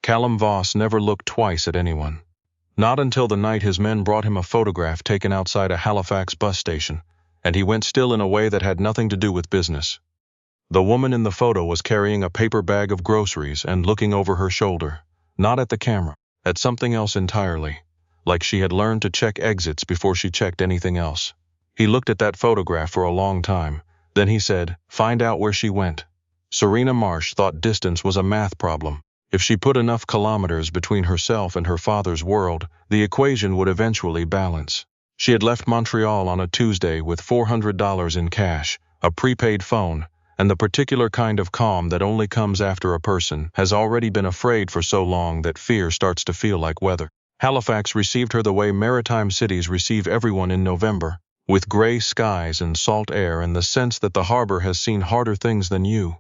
Callum Voss never looked twice at anyone. Not until the night his men brought him a photograph taken outside a Halifax bus station, and he went still in a way that had nothing to do with business. The woman in the photo was carrying a paper bag of groceries and looking over her shoulder, not at the camera, at something else entirely, like she had learned to check exits before she checked anything else. He looked at that photograph for a long time, then he said, "Find out where she went." Serena Marsh thought distance was a math problem. If she put enough kilometers between herself and her father's world, the equation would eventually balance. She had left Montreal on a Tuesday with $400 in cash, a prepaid phone, and the particular kind of calm that only comes after a person has already been afraid for so long that fear starts to feel like weather. Halifax received her the way maritime cities receive everyone in November, with gray skies and salt air and the sense that the harbor has seen harder things than you.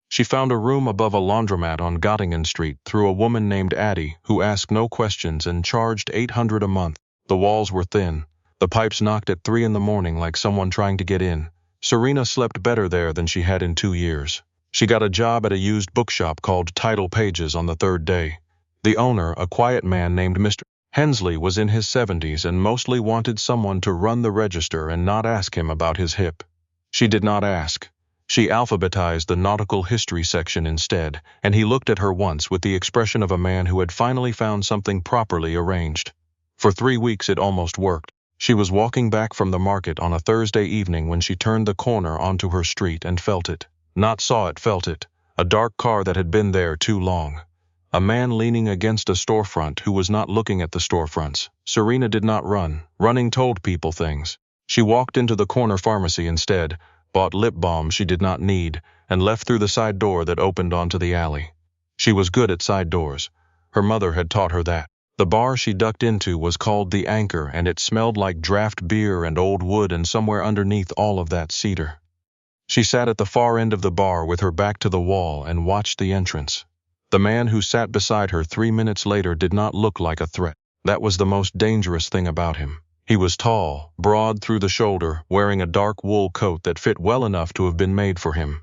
She found a room above a laundromat on Gottingen Street through a woman named Addie who asked no questions and charged $800 a month. The walls were thin. The pipes knocked at 3 in the morning like someone trying to get in. Serena slept better there than she had in 2 years. She got a job at a used bookshop called Title Pages on the 3rd day. The owner, a quiet man named Mr. Hensley, was in his 70s and mostly wanted someone to run the register and not ask him about his hip. She did not ask. She alphabetized the nautical history section instead, and he looked at her once with the expression of a man who had finally found something properly arranged. For 3 weeks it almost worked. She was walking back from the market on a Thursday evening when she turned the corner onto her street and felt it. Not saw it, felt it. A dark car that had been there too long. A man leaning against a storefront who was not looking at the storefronts. Serena did not run. Running told people things. She walked into the corner pharmacy instead, bought lip balm she did not need, and left through the side door that opened onto the alley. She was good at side doors. Her mother had taught her that. The bar she ducked into was called The Anchor, and it smelled like draft beer and old wood, and somewhere underneath all of that, cedar. She sat at the far end of the bar with her back to the wall and watched the entrance. The man who sat beside her 3 minutes later did not look like a threat. That was the most dangerous thing about him. He was tall, broad through the shoulder, wearing a dark wool coat that fit well enough to have been made for him.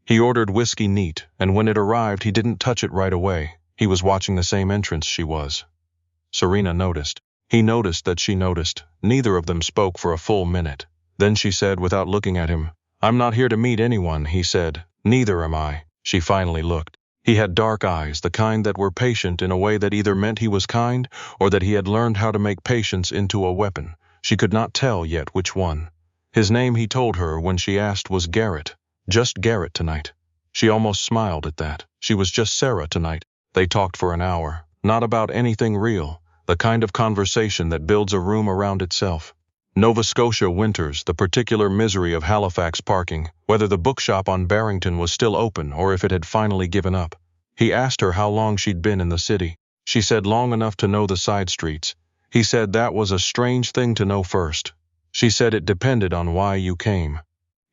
He ordered whiskey neat, and when it arrived he didn't touch it right away. He was watching the same entrance she was. Serena noticed. He noticed that she noticed. Neither of them spoke for a full minute. Then she said without looking at him, "I'm not here to meet anyone," he said. "Neither am I." She finally looked. He had dark eyes, the kind that were patient in a way that either meant he was kind or that he had learned how to make patience into a weapon. She could not tell yet which one. His name, he told her when she asked, was Garrett. Just Garrett tonight. She almost smiled at that. She was just Sarah tonight. They talked for an hour. Not about anything real. The kind of conversation that builds a room around itself. Nova Scotia winters, the particular misery of Halifax parking, whether the bookshop on Barrington was still open or if it had finally given up. He asked her how long she'd been in the city. She said long enough to know the side streets. He said that was a strange thing to know first. She said it depended on why you came.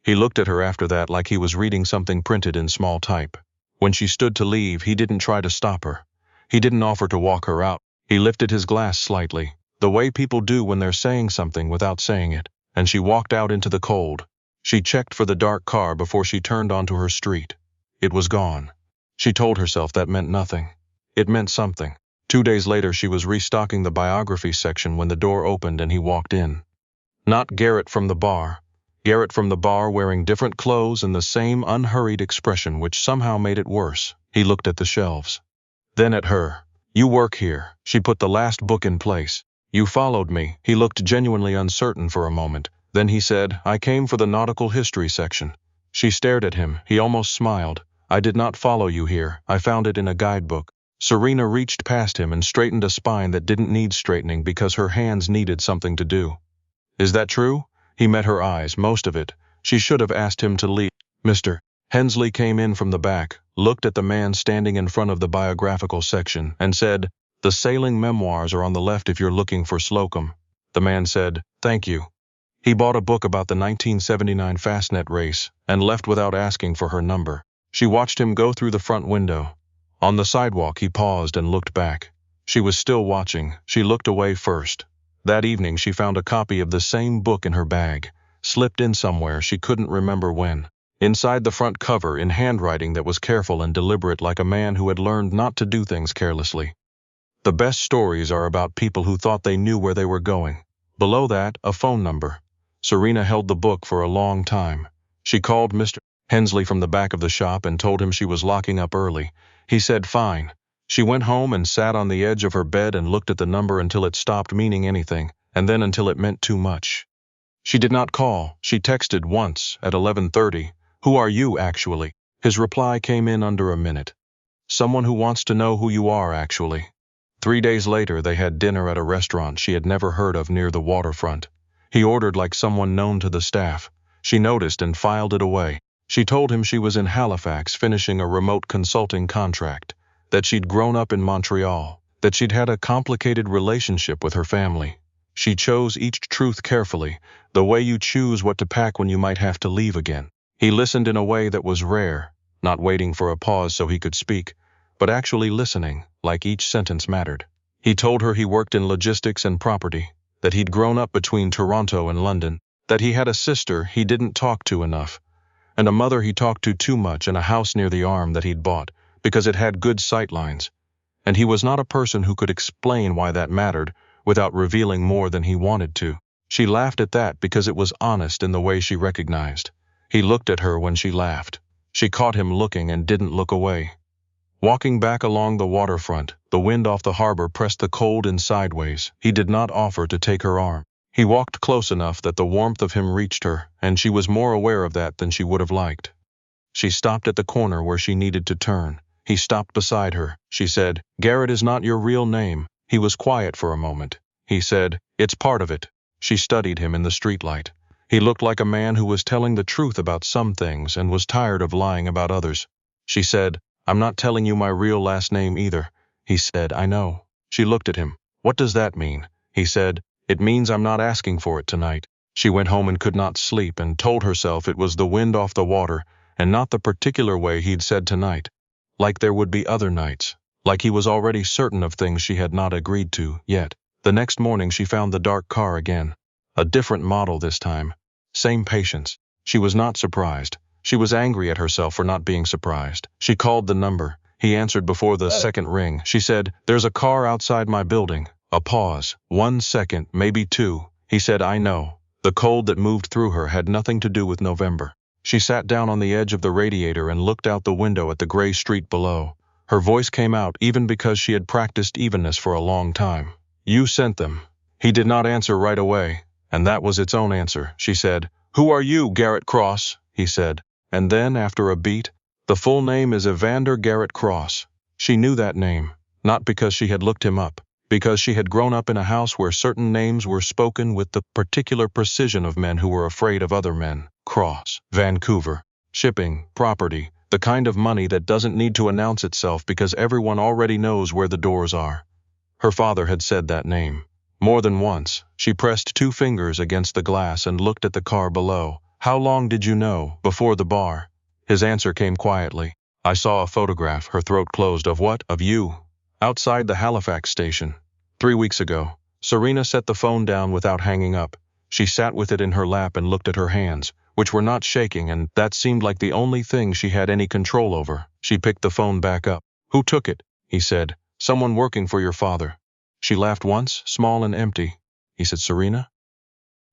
He looked at her after that like he was reading something printed in small type. When she stood to leave, he didn't try to stop her. He didn't offer to walk her out. He lifted his glass slightly, the way people do when they're saying something without saying it, and she walked out into the cold. She checked for the dark car before she turned onto her street. It was gone. She told herself that meant nothing. It meant something. 2 days later she was restocking the biography section when the door opened and he walked in. Not Garrett from the bar. Garrett from the bar wearing different clothes and the same unhurried expression which somehow made it worse. He looked at the shelves. Then at her. "You work here." She put the last book in place. "You followed me." He looked genuinely uncertain for a moment. Then he said, "I came for the nautical history section." She stared at him. He almost smiled. "I did not follow you here. I found it in a guidebook." Serena reached past him and straightened a spine that didn't need straightening because her hands needed something to do. "Is that true?" He met her eyes, most of it. She should have asked him to leave. Mr. Hensley came in from the back, looked at the man standing in front of the biographical section, and said, "The sailing memoirs are on the left if you're looking for Slocum." The man said, "Thank you." He bought a book about the 1979 Fastnet race and left without asking for her number. She watched him go through the front window. On the sidewalk he paused and looked back. She was still watching. She looked away first. That evening she found a copy of the same book in her bag, slipped in somewhere she couldn't remember when. Inside the front cover, in handwriting that was careful and deliberate, like a man who had learned not to do things carelessly. The best stories are about people who thought they knew where they were going. Below that, a phone number. Serena held the book for a long time. She called Mr. Hensley from the back of the shop and told him she was locking up early. He said fine. She went home and sat on the edge of her bed and looked at the number until it stopped meaning anything, and then until it meant too much. She did not call. She texted once at 11:30. Who are you, actually? His reply came in under a minute. Someone who wants to know who you are, actually. 3 days later, they had dinner at a restaurant she had never heard of near the waterfront. He ordered like someone known to the staff. She noticed and filed it away. She told him she was in Halifax finishing a remote consulting contract, that she'd grown up in Montreal, that she'd had a complicated relationship with her family. She chose each truth carefully, the way you choose what to pack when you might have to leave again. He listened in a way that was rare, not waiting for a pause so he could speak, but actually listening, like each sentence mattered. He told her he worked in logistics and property, that he'd grown up between Toronto and London, that he had a sister he didn't talk to enough, and a mother he talked to too much, and a house near the Arm that he'd bought because it had good sightlines. And he was not a person who could explain why that mattered without revealing more than he wanted to. She laughed at that because it was honest in the way she recognized. He looked at her when she laughed. She caught him looking and didn't look away. Walking back along the waterfront, the wind off the harbor pressed the cold in sideways. He did not offer to take her arm. He walked close enough that the warmth of him reached her, and she was more aware of that than she would have liked. She stopped at the corner where she needed to turn. He stopped beside her. She said, "Garrett is not your real name." He was quiet for a moment. He said, "It's part of it." She studied him in the streetlight. He looked like a man who was telling the truth about some things and was tired of lying about others. She said, "I'm not telling you my real last name either." He said, "I know." She looked at him. "What does that mean?" He said, "It means I'm not asking for it tonight." She went home and could not sleep and told herself it was the wind off the water and not the particular way he'd said tonight. Like there would be other nights. Like he was already certain of things she had not agreed to yet. The next morning she found the dark car again. A different model this time. Same patience. She was not surprised. She was angry at herself for not being surprised. She called the number. He answered before the second ring. She said, "There's a car outside my building." A pause. 1 second, maybe 2. He said, "I know." The cold that moved through her had nothing to do with November. She sat down on the edge of the radiator and looked out the window at the gray street below. Her voice came out even because she had practiced evenness for a long time. "You sent them." He did not answer right away, and that was its own answer. She said, "Who are you, Garrett Cross?" he said. And then, after a beat, "The full name is Evander Garrett Cross." She knew that name, not because she had looked him up, because she had grown up in a house where certain names were spoken with the particular precision of men who were afraid of other men. Cross, Vancouver, shipping, property, the kind of money that doesn't need to announce itself because everyone already knows where the doors are. Her father had said that name. More than once, she pressed 2 fingers against the glass and looked at the car below. "How long did you know, before the bar?" His answer came quietly. "I saw a photograph," her throat closed. "Of what?" "Of you. Outside the Halifax station. 3 weeks ago." Serena set the phone down without hanging up. She sat with it in her lap and looked at her hands, which were not shaking, and that seemed like the only thing she had any control over. She picked the phone back up. "Who took it?" he said. "Someone working for your father." She laughed once, small and empty. He said, "Serena?"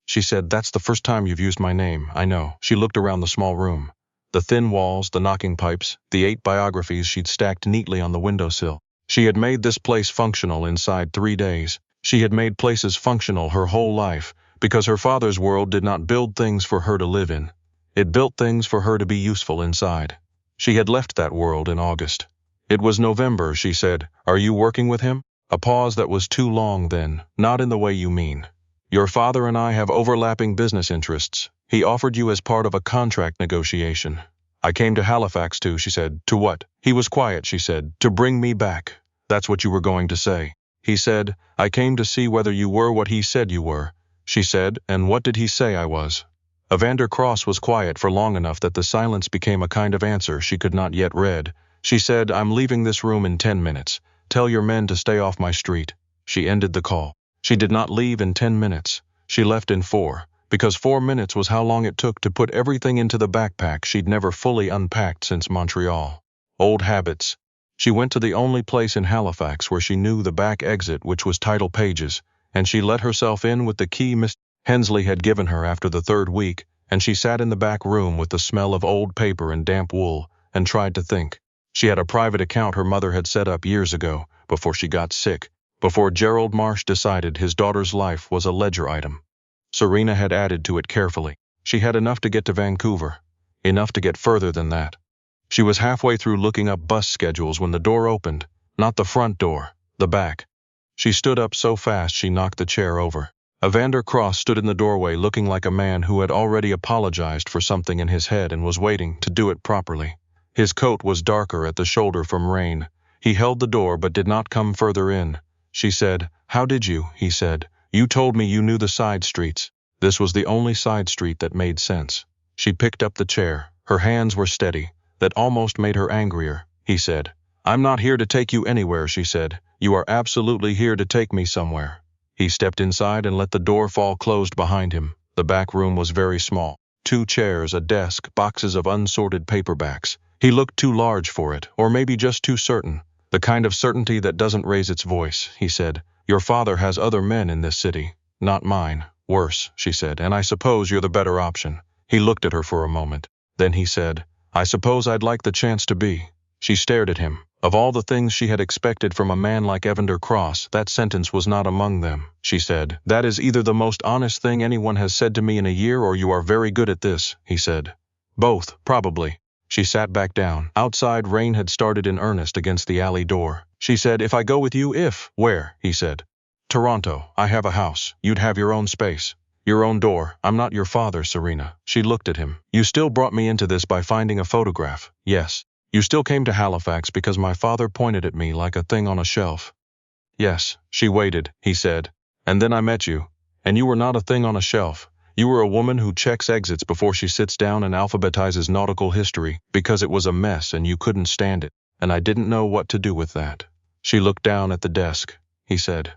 She said, "That's the first time you've used my name, I know." She looked around the small room. The thin walls, the knocking pipes, the 8 biographies she'd stacked neatly on the windowsill. She had made this place functional inside 3 days. She had made places functional her whole life, because her father's world did not build things for her to live in. It built things for her to be useful inside. She had left that world in August. It was November, she said. "Are you working with him?" A pause that was too long then. "Not in the way you mean. Your father and I have overlapping business interests. He offered you as part of a contract negotiation." "I came to Halifax to," she said. "To what?" He was quiet, she said. "To bring me back." "That's what you were going to say." He said, "I came to see whether you were what he said you were." She said, "And what did he say I was?" Evander Cross was quiet for long enough that the silence became a kind of answer she could not yet read. She said, "I'm leaving this room in 10 minutes. Tell your men to stay off my street." She ended the call. She did not leave in 10 minutes. She left in 4, because 4 minutes was how long it took to put everything into the backpack she'd never fully unpacked since Montreal. Old habits. She went to the only place in Halifax where she knew the back exit, which was Title Pages, and she let herself in with the key Miss Hensley had given her after the 3rd week, and she sat in the back room with the smell of old paper and damp wool, and tried to think. She had a private account her mother had set up years ago, before she got sick, before Gerald Marsh decided his daughter's life was a ledger item. Serena had added to it carefully. She had enough to get to Vancouver, enough to get further than that. She was halfway through looking up bus schedules when the door opened, not the front door, the back. She stood up so fast she knocked the chair over. Evander Cross stood in the doorway looking like a man who had already apologized for something in his head and was waiting to do it properly. His coat was darker at the shoulder from rain. He held the door but did not come further in. She said, "How did you?" he said. "You told me you knew the side streets." This was the only side street that made sense. She picked up the chair. Her hands were steady. That almost made her angrier. He said, "I'm not here to take you anywhere," she said. "You are absolutely here to take me somewhere." He stepped inside and let the door fall closed behind him. The back room was very small. 2 chairs, a desk, boxes of unsorted paperbacks. He looked too large for it, or maybe just too certain. The kind of certainty that doesn't raise its voice. He said, "Your father has other men in this city. Not mine. Worse," she said, "and I suppose you're the better option." He looked at her for a moment. Then he said, "I suppose I'd like the chance to be." She stared at him. Of all the things she had expected from a man like Evander Cross, that sentence was not among them. She said, "That is either the most honest thing anyone has said to me in a year, or you are very good at this," he said. "Both, probably." She sat back down. Outside, rain had started in earnest against the alley door. She said, "If I go with you, if..." "Where?" he said. "Toronto. I have a house. You'd have your own space. Your own door. I'm not your father, Serena." She looked at him. "You still brought me into this by finding a photograph." "Yes." "You still came to Halifax because my father pointed at me like a thing on a shelf." "Yes." She waited, he said. "And then I met you. And you were not a thing on a shelf. You were a woman who checks exits before she sits down and alphabetizes nautical history, because it was a mess and you couldn't stand it. And I didn't know what to do with that." She looked down at the desk. He said,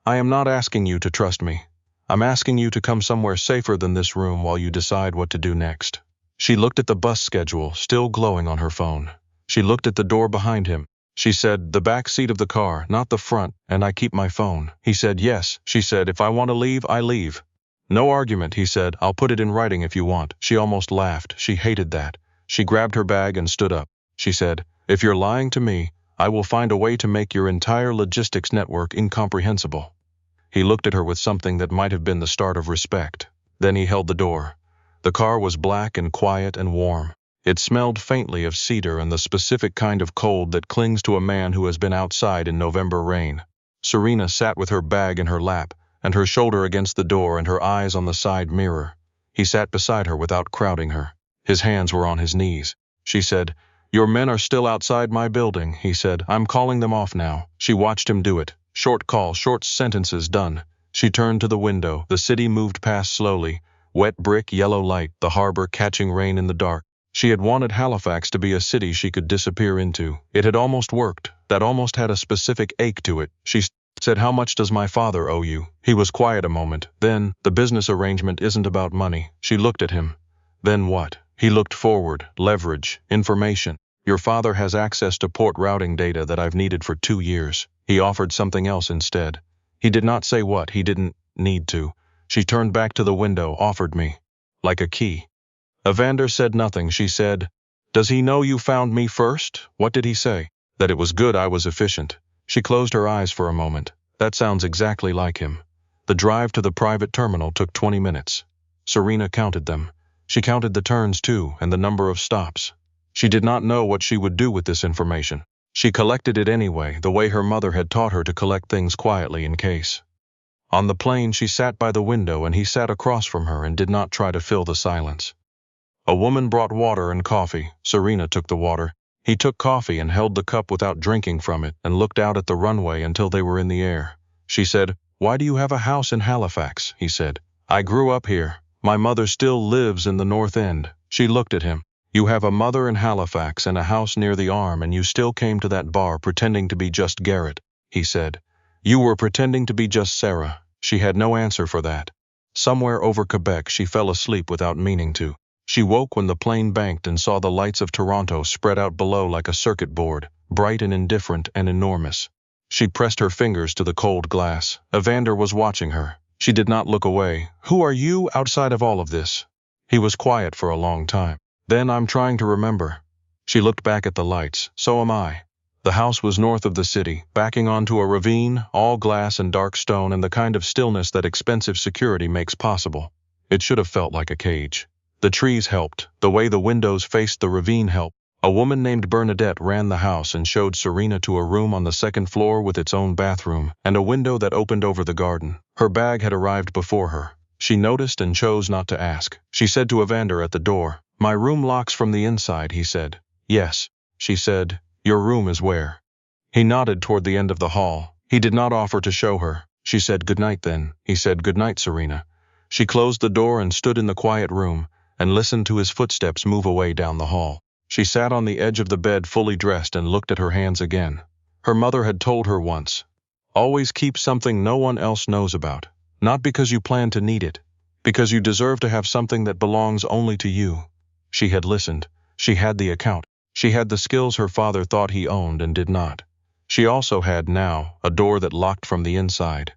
"I am not asking you to trust me. I'm asking you to come somewhere safer than this room while you decide what to do next." She looked at the bus schedule, still glowing on her phone. She looked at the door behind him. She said, "The back seat of the car, not the front, and I keep my phone." He said, "Yes." She said, "If I want to leave, I leave." "No argument," he said. "I'll put it in writing if you want." She almost laughed. She hated that. She grabbed her bag and stood up. She said, "If you're lying to me, I will find a way to make your entire logistics network incomprehensible." He looked at her with something that might have been the start of respect. Then he held the door. The car was black and quiet and warm. It smelled faintly of cedar and the specific kind of cold that clings to a man who has been outside in November rain. Serena sat with her bag in her lap, and her shoulder against the door and her eyes on the side mirror. He sat beside her without crowding her. His hands were on his knees. She said, "Your men are still outside my building," he said. "I'm calling them off now." She watched him do it. Short call, short sentences, done. She turned to the window. The city moved past slowly. Wet brick, yellow light, the harbor catching rain in the dark. She had wanted Halifax to be a city she could disappear into. It had almost worked. That almost had a specific ache to it. She said, "How much does my father owe you?" He was quiet a moment. Then, "The business arrangement isn't about money." She looked at him. "Then what?" He looked forward. "Leverage. Information. Your father has access to port routing data that I've needed for 2 years. He offered something else instead. He did not say what. He didn't need to." She turned back to the window. "Offered me. Like a key." Evander said nothing. She said, "Does he know you found me first?" "What did he say?" "That it was good I was efficient." She closed her eyes for a moment. That sounds exactly like him. The drive to the private terminal took 20 minutes. Serena counted them. She counted the turns too, and the number of stops. She did not know what she would do with this information. She collected it anyway, the way her mother had taught her to collect things quietly in case. On the plane, she sat by the window and he sat across from her and did not try to fill the silence. A woman brought water and coffee. Serena took the water. He took coffee and held the cup without drinking from it and looked out at the runway until they were in the air. She said, "Why do you have a house in Halifax?" He said, "I grew up here. My mother still lives in the North End." She looked at him. "You have a mother in Halifax and a house near the Arm, and you still came to that bar pretending to be just Garrett," he said. "You were pretending to be just Sarah." She had no answer for that. Somewhere over Quebec, she fell asleep without meaning to. She woke when the plane banked and saw the lights of Toronto spread out below like a circuit board, bright and indifferent and enormous. She pressed her fingers to the cold glass. Evander was watching her. She did not look away. "Who are you outside of all of this?" He was quiet for a long time. Then, "I'm trying to remember." She looked back at the lights. "So am I." The house was north of the city, backing onto a ravine, all glass and dark stone and the kind of stillness that expensive security makes possible. It should have felt like a cage. The trees helped. The way the windows faced the ravine helped. A woman named Bernadette ran the house and showed Serena to a room on the second floor with its own bathroom and a window that opened over the garden. Her bag had arrived before her. She noticed and chose not to ask. She said to Evander at the door, "My room locks from the inside," he said. "Yes," she said. "Your room is where?" He nodded toward the end of the hall. He did not offer to show her. She said, "Good night then." He said, "Good night, Serena." She closed the door and stood in the quiet room and listened to his footsteps move away down the hall. She sat on the edge of the bed fully dressed and looked at her hands again. Her mother had told her once, "Always keep something no one else knows about. Not because you plan to need it, because you deserve to have something that belongs only to you." She had listened. She had the account. She had the skills her father thought he owned and did not. She also had, now, a door that locked from the inside.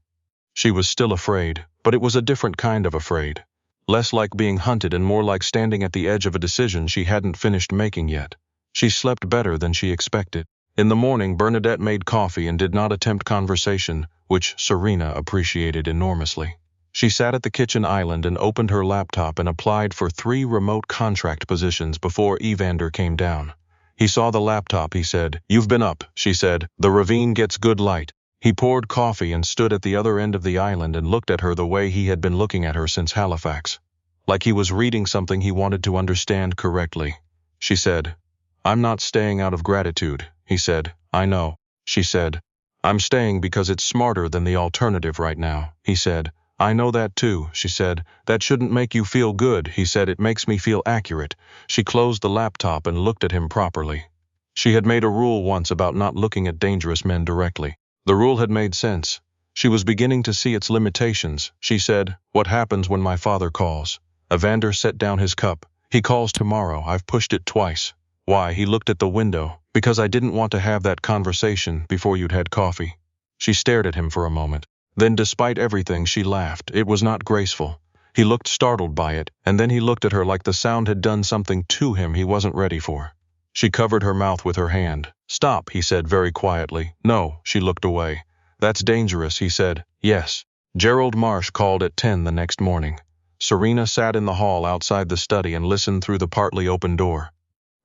She was still afraid, but it was a different kind of afraid. Less like being hunted and more like standing at the edge of a decision she hadn't finished making yet. She slept better than she expected. In the morning, Bernadette made coffee and did not attempt conversation, which Serena appreciated enormously. She sat at the kitchen island and opened her laptop and applied for 3 remote contract positions before Evander came down. He saw the laptop. He said, "You've been up," she said. "The ravine gets good light." He poured coffee and stood at the other end of the island and looked at her the way he had been looking at her since Halifax. Like he was reading something he wanted to understand correctly. She said, "I'm not staying out of gratitude," he said. "I know." She said, "I'm staying because it's smarter than the alternative right now," he said. "I know that too," she said. "That shouldn't make you feel good," he said. "It makes me feel accurate." She closed the laptop and looked at him properly. She had made a rule once about not looking at dangerous men directly. The rule had made sense. She was beginning to see its limitations. She said, "What happens when my father calls?" Evander set down his cup. "He calls tomorrow. I've pushed it twice." "Why?" He looked at the window. "Because I didn't want to have that conversation before you'd had coffee." She stared at him for a moment. Then, despite everything, she laughed. It was not graceful. He looked startled by it, and then he looked at her like the sound had done something to him he wasn't ready for. She covered her mouth with her hand. "Stop," he said very quietly. "No," she looked away. "That's dangerous," he said. "Yes." Gerald Marsh called at 10 the next morning. Serena sat in the hall outside the study and listened through the partly open door.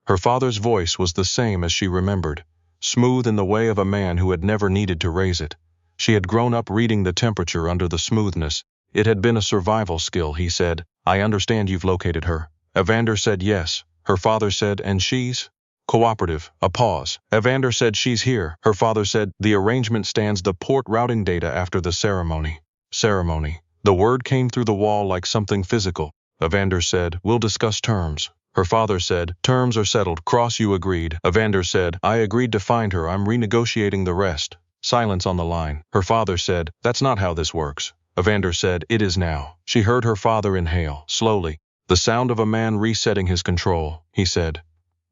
Her father's voice was the same as she remembered, smooth in the way of a man who had never needed to raise it. She had grown up reading the temperature under the smoothness. It had been a survival skill. He said, "I understand you've located her." Evander said yes. Her father said, "And she's?" Cooperative. A pause. Evander said, "She's here." Her father said, "The arrangement stands the port routing data after the ceremony." Ceremony. The word came through the wall like something physical. Evander said, "We'll discuss terms." Her father said, "Terms are settled. Cross, you agreed." Evander said, "I agreed to find her. I'm renegotiating the rest." Silence on the line. Her father said, "That's not how this works." Evander said, "It is now." She heard her father inhale, slowly. The sound of a man resetting his control. He said,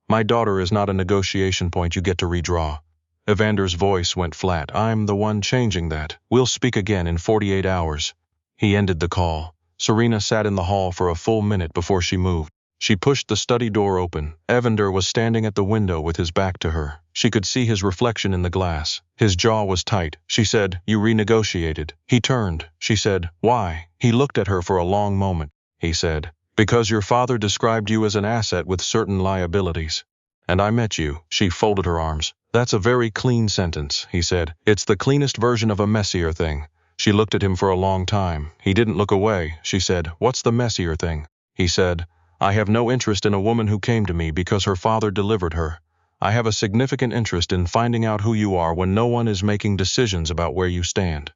"My daughter is not a negotiation point you get to redraw." Evander's voice went flat. "I'm the one changing that. We'll speak again in 48 hours. He ended the call. Serena sat in the hall for a full minute before she moved. She pushed the study door open. Evander was standing at the window with his back to her. She could see his reflection in the glass. His jaw was tight. She said, "You renegotiated." He turned. She said, "Why?" He looked at her for a long moment. He said, "Because your father described you as an asset with certain liabilities. And I met you." She folded her arms. "That's a very clean sentence," he said. "It's the cleanest version of a messier thing." She looked at him for a long time. He didn't look away. She said, "What's the messier thing?" He said, "I have no interest in a woman who came to me because her father delivered her. I have a significant interest in finding out who you are when no one is making decisions about where you stand."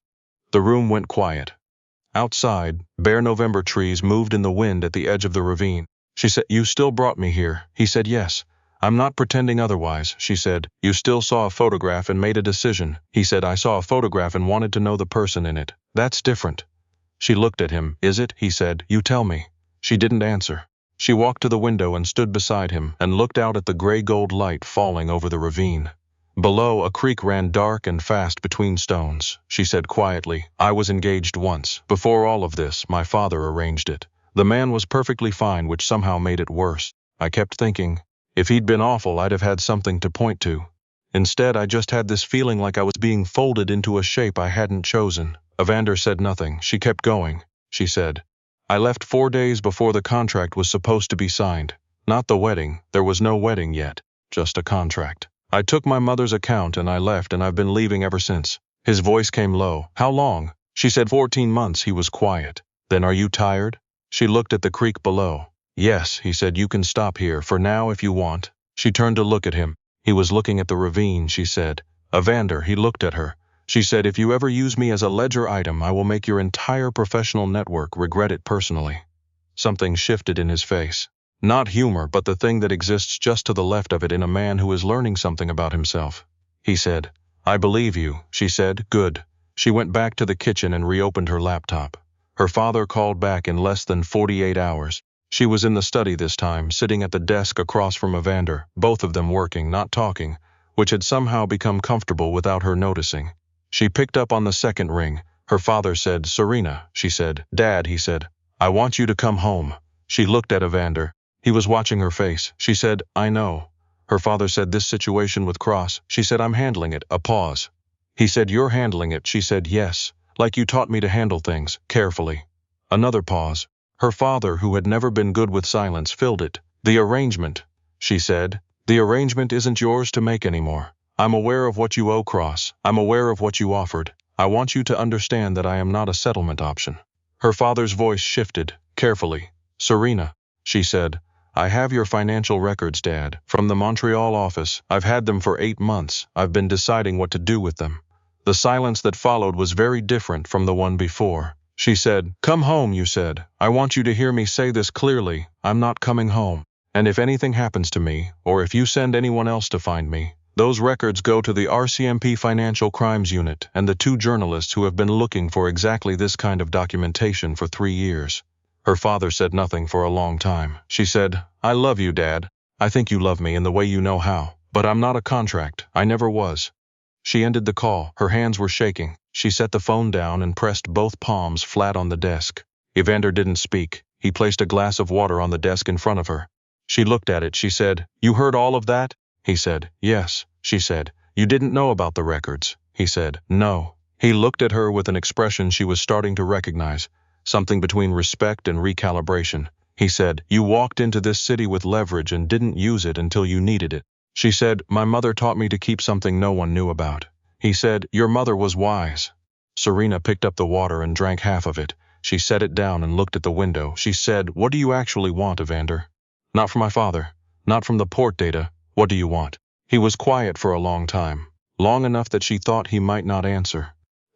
The room went quiet. Outside, bare November trees moved in the wind at the edge of the ravine. She said, "You still brought me here." He said, "Yes. I'm not pretending otherwise." She said, "You still saw a photograph and made a decision." He said, "I saw a photograph and wanted to know the person in it. That's different." She looked at him. Is it? He said. You tell me. She didn't answer. She walked to the window and stood beside him and looked out at the gray-gold light falling over the ravine. Below, a creek ran dark and fast between stones. She said quietly, I was engaged once. Before all of this, my father arranged it. The man was perfectly fine, which somehow made it worse. I kept thinking, if he'd been awful, I'd have had something to point to. Instead, I just had this feeling like I was being folded into a shape I hadn't chosen. Evander said nothing. She kept going. She said, I left 4 days before the contract was supposed to be signed. Not the wedding. There was no wedding yet. Just a contract. I took my mother's account and I left, and I've been leaving ever since. His voice came low. How long? She said 14 months. He was quiet. Then are you tired? She looked at the creek below. Yes, he said, you can stop here for now if you want. She turned to look at him. He was looking at the ravine, she said. Evander, he looked at her. She said, if you ever use me as a ledger item, I will make your entire professional network regret it personally. Something shifted in his face. Not humor, but the thing that exists just to the left of it in a man who is learning something about himself. He said, I believe you, she said. Good. She went back to the kitchen and reopened her laptop. Her father called back in less than 48 hours. She was in the study this time, sitting at the desk across from Evander, both of them working, not talking, which had somehow become comfortable without her noticing. She picked up on the second ring. Her father said, Serena, she said. Dad, he said, I want you to come home. She looked at Evander. He was watching her face. She said, I know. Her father said, this situation with Cross. She said, I'm handling it. A pause. He said, you're handling it. She said, yes. Like you taught me to handle things, carefully. Another pause. Her father, who had never been good with silence, filled it. The arrangement, she said. The arrangement isn't yours to make anymore. I'm aware of what you owe, Cross. I'm aware of what you offered. I want you to understand that I am not a settlement option. Her father's voice shifted, carefully. Serena, she said, I have your financial records, Dad, from the Montreal office. I've had them for 8 months. I've been deciding what to do with them. The silence that followed was very different from the one before. She said, come home, you said. I want you to hear me say this clearly. I'm not coming home. And if anything happens to me, or if you send anyone else to find me, those records go to the RCMP Financial Crimes Unit and the 2 journalists who have been looking for exactly this kind of documentation for 3 years. Her father said nothing for a long time. She said, I love you, Dad. I think you love me in the way you know how. But I'm not a contract. I never was. She ended the call. Her hands were shaking. She set the phone down and pressed both palms flat on the desk. Evander didn't speak. He placed a glass of water on the desk in front of her. She looked at it. She said, you heard all of that? He said, yes. She said, you didn't know about the records? He said, no. He looked at her with an expression she was starting to recognize, something between respect and recalibration. He said, you walked into this city with leverage and didn't use it until you needed it. She said, my mother taught me to keep something no one knew about. He said, your mother was wise. Serena picked up the water and drank half of it. She set it down and looked at the window. She said, what do you actually want, Evander? Not from my father. Not from the port data. What do you want? He was quiet for a long time, long enough that she thought he might not answer.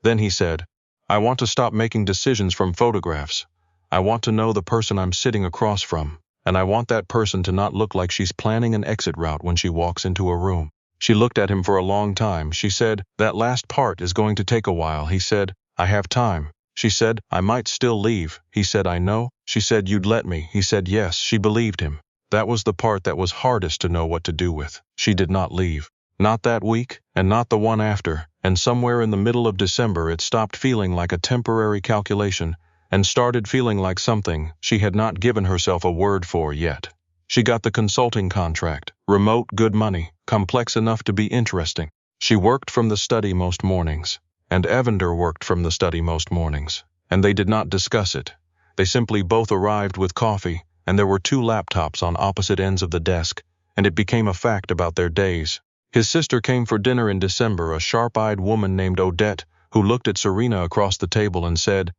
Then he said, I want to stop making decisions from photographs. I want to know the person I'm sitting across from, and I want that person to not look like she's planning an exit route when she walks into a room. She looked at him for a long time. She said, that last part is going to take a while. He said, I have time. She said, I might still leave. He said, I know. She said, you'd let me. He said, yes. She believed him. That was the part that was hardest to know what to do with. She did not leave. Not that week, and not the one after, and somewhere in the middle of December it stopped feeling like a temporary calculation and started feeling like something she had not given herself a word for yet. She got the consulting contract, remote, good money, complex enough to be interesting. She worked from the study most mornings, and Evander worked from the study most mornings, and they did not discuss it. They simply both arrived with coffee, and there were 2 laptops on opposite ends of the desk, and it became a fact about their days. His sister came for dinner in December, a sharp-eyed woman named Odette, who looked at Serena across the table and said,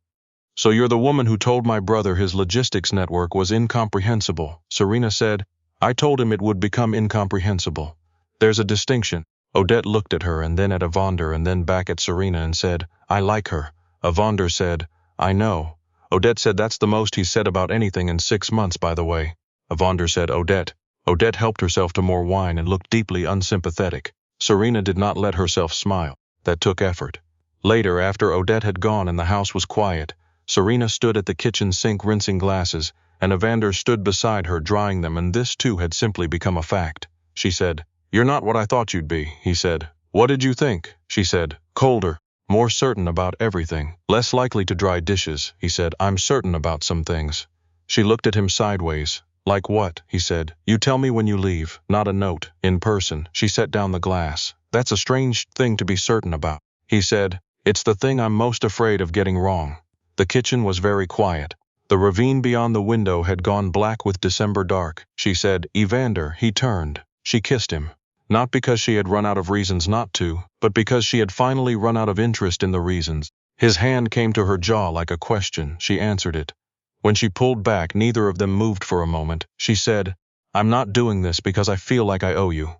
so you're the woman who told my brother his logistics network was incomprehensible. Serena said, I told him it would become incomprehensible. There's a distinction. Odette looked at her and then at Evander and then back at Serena and said, I like her. Evander said, I know. Odette said that's the most he's said about anything in 6 months, by the way. Evander said, Odette. Odette helped herself to more wine and looked deeply unsympathetic. Serena did not let herself smile. That took effort. Later, after Odette had gone and the house was quiet, Serena stood at the kitchen sink rinsing glasses, and Evander stood beside her drying them, and this too had simply become a fact. She said, "You're not what I thought you'd be," he said. "What did you think?" She said, "Colder, more certain about everything, less likely to dry dishes." He said, "I'm certain about some things." She looked at him sideways. "Like what?" he said. "You tell me when you leave, not a note, in person." She set down the glass. "That's a strange thing to be certain about," he said. "It's the thing I'm most afraid of getting wrong." The kitchen was very quiet. The ravine beyond the window had gone black with December dark. She said, "Evander." He turned. She kissed him. Not because she had run out of reasons not to, but because she had finally run out of interest in the reasons. His hand came to her jaw like a question. She answered it. When she pulled back, neither of them moved for a moment. She said, "I'm not doing this because I feel like I owe you."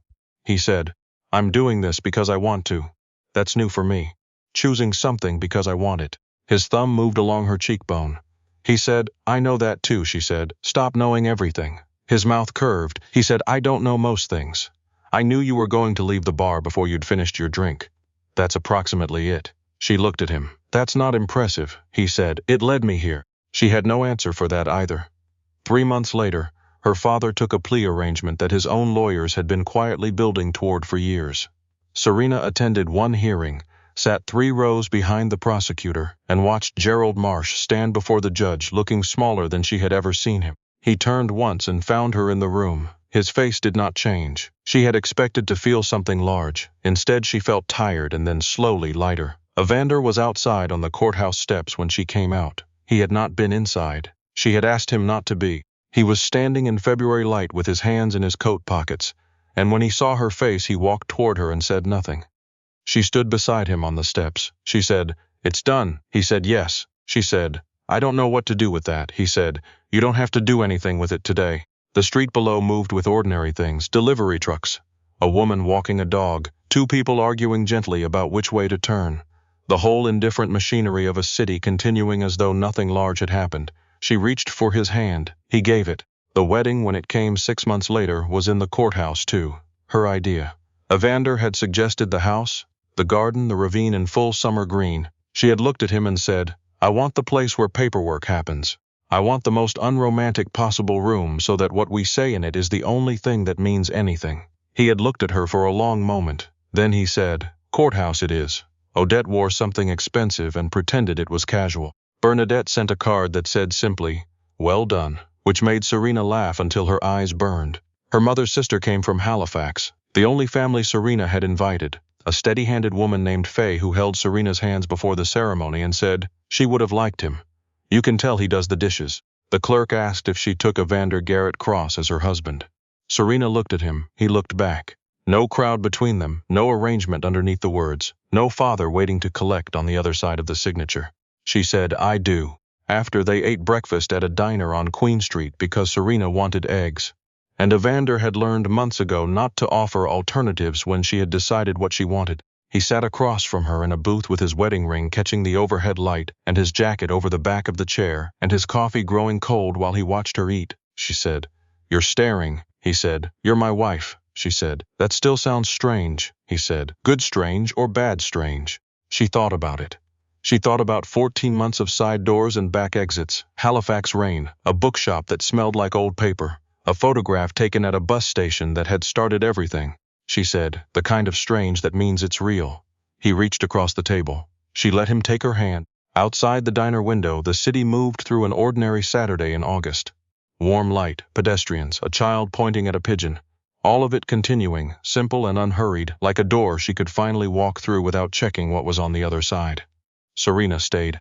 He said, "I'm doing this because I want to." That's new for me. Choosing something because I want it. His thumb moved along her cheekbone. He said, "I know that too," she said. "Stop knowing everything." His mouth curved. He said, "I don't know most things. I knew you were going to leave the bar before you'd finished your drink. That's approximately it." She looked at him. "That's not impressive," he said. "It led me here." She had no answer for that either. 3 months later, her father took a plea arrangement that his own lawyers had been quietly building toward for years. Serena attended one hearing, sat 3 rows behind the prosecutor, and watched Gerald Marsh stand before the judge looking smaller than she had ever seen him. He turned once and found her in the room. His face did not change. She had expected to feel something large. Instead, she felt tired and then slowly lighter. Evander was outside on the courthouse steps when she came out. He had not been inside. She had asked him not to be. He was standing in February light with his hands in his coat pockets, and when he saw her face, he walked toward her and said nothing. She stood beside him on the steps. She said, "It's done." He said, "Yes." She said, "I don't know what to do with that." He said, "You don't have to do anything with it today." The street below moved with ordinary things, delivery trucks, a woman walking a dog, 2 people arguing gently about which way to turn. The whole indifferent machinery of a city continuing as though nothing large had happened. She reached for his hand. He gave it. The wedding, when it came 6 months later, was in the courthouse too. Her idea. Evander had suggested the house, the garden, the ravine in full summer green. She had looked at him and said, "I want the place where paperwork happens. I want the most unromantic possible room so that what we say in it is the only thing that means anything." He had looked at her for a long moment. Then he said, "Courthouse it is." Odette wore something expensive and pretended it was casual. Bernadette sent a card that said simply, "Well done," which made Serena laugh until her eyes burned. Her mother's sister came from Halifax, the only family Serena had invited. A steady-handed woman named Faye who held Serena's hands before the ceremony and said she would have liked him. "You can tell he does the dishes." The clerk asked if she took Evander Garrett Cross as her husband. Serena looked at him. He looked back. No crowd between them, no arrangement underneath the words, no father waiting to collect on the other side of the signature. She said, "I do." After they ate breakfast at a diner on Queen Street because Serena wanted eggs. And Evander had learned months ago not to offer alternatives when she had decided what she wanted. He sat across from her in a booth with his wedding ring catching the overhead light and his jacket over the back of the chair and his coffee growing cold while he watched her eat. She said, "You're staring," he said. "You're my wife," she said. "That still sounds strange," he said. "Good strange or bad strange?" She thought about it. She thought about 14 months of side doors and back exits, Halifax rain, a bookshop that smelled like old paper, a photograph taken at a bus station that had started everything. She said, "The kind of strange that means it's real." He reached across the table. She let him take her hand. Outside the diner window, the city moved through an ordinary Saturday in August. Warm light, pedestrians, a child pointing at a pigeon. All of it continuing, simple and unhurried, like a door she could finally walk through without checking what was on the other side. Serena stayed.